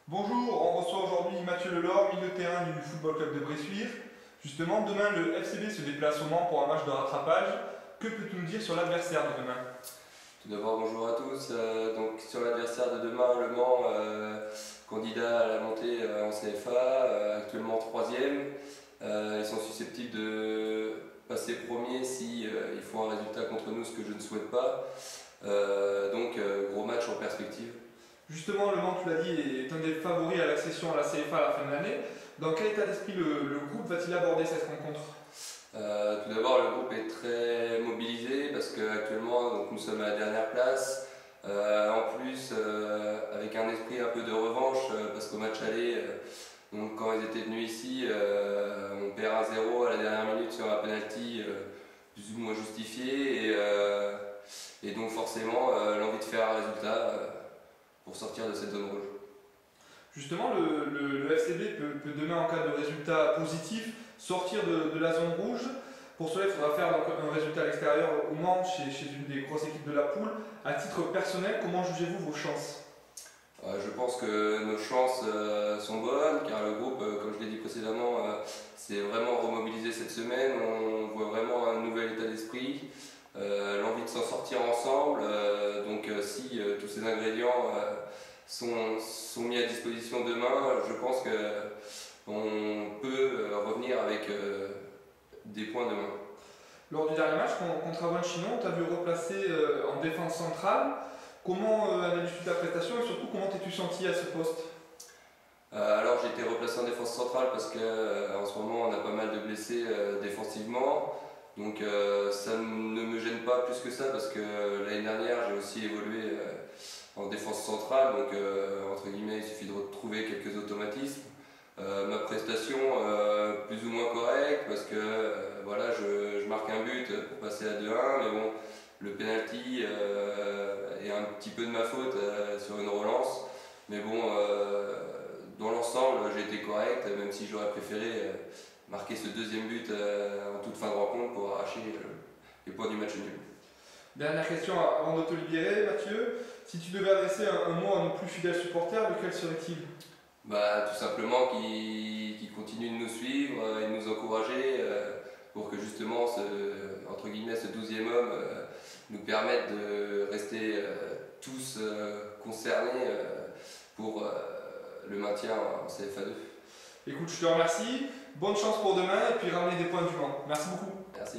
Bonjour, on reçoit aujourd'hui Mathieu Lelore, milieu de terrain du Football Club de Bressuire. Justement, demain le FCB se déplace au Mans pour un match de rattrapage. Que peux-tu nous dire sur l'adversaire de demain? Tout d'abord, bonjour à tous. Donc, sur l'adversaire de demain, Le Mans, candidat à la montée en CFA, actuellement 3e. Ils sont susceptibles de passer premier si ils font un résultat contre nous, ce que je ne souhaite pas. Gros match en perspective. Justement, le Mans, tu l'as dit, est un des favoris à l'accession à la CFA à la fin de l'année. Dans quel état d'esprit le groupe va-t-il aborder cette rencontre? Tout d'abord, le groupe est très mobilisé parce qu'actuellement nous sommes à la dernière place. En plus, avec un esprit un peu de revanche, parce qu'au match aller, donc quand ils étaient venus ici, on perd 1-0 à la dernière minute sur un penalty plus ou moins justifié. Et donc forcément, l'envie de faire un résultat pour sortir de cette zone rouge. Justement, le FCB peut demain, en cas de résultat positif, sortir de la zone rouge. Pour cela, il faudra faire donc un résultat à l'extérieur au Mans, chez une des grosses équipes de la poule. À titre personnel, comment jugez-vous vos chances? Je pense que nos chances sont bonnes car le groupe, comme je l'ai dit précédemment, s'est vraiment remobilisé cette semaine. On voit vraiment un nouvel état d'esprit, l'envie de s'en sortir ensemble. Si tous ces ingrédients sont mis à disposition demain, je pense qu'on peut revenir avec des points demain. Lors du dernier match contre Avranches-Chinon, tu as vu replacer en défense centrale. Comment analyses-tu ta prestation et surtout comment t'es-tu senti à ce poste? Alors j'ai été replacé en défense centrale parce qu'en ce moment on a pas mal de blessés défensivement. Donc ça ne me gêne pas plus que ça parce que l'année dernière j'ai aussi évolué en défense centrale. Donc entre guillemets il suffit de retrouver quelques automatismes. Ma prestation plus ou moins correcte parce que voilà, je marque un but pour passer à 2-1, mais bon, le penalty est un petit peu de ma faute sur une relance. Mais bon, dans l'ensemble, j'ai été correct, même si j'aurais préféré marquer ce deuxième but en toute fin de rencontre pour arracher les points du match nul. Dernière question avant de te libérer, Mathieu. Si tu devais adresser un mot à nos plus fidèles supporters, lequel serait-il? Tout simplement qu'ils continuent de nous suivre et de nous encourager pour que justement entre guillemets, ce 12e homme nous permette de rester tous concernés pour le maintien en CFA2. Écoute, je te remercie. Bonne chance pour demain et puis ramener des points du Mans. Merci beaucoup. Merci.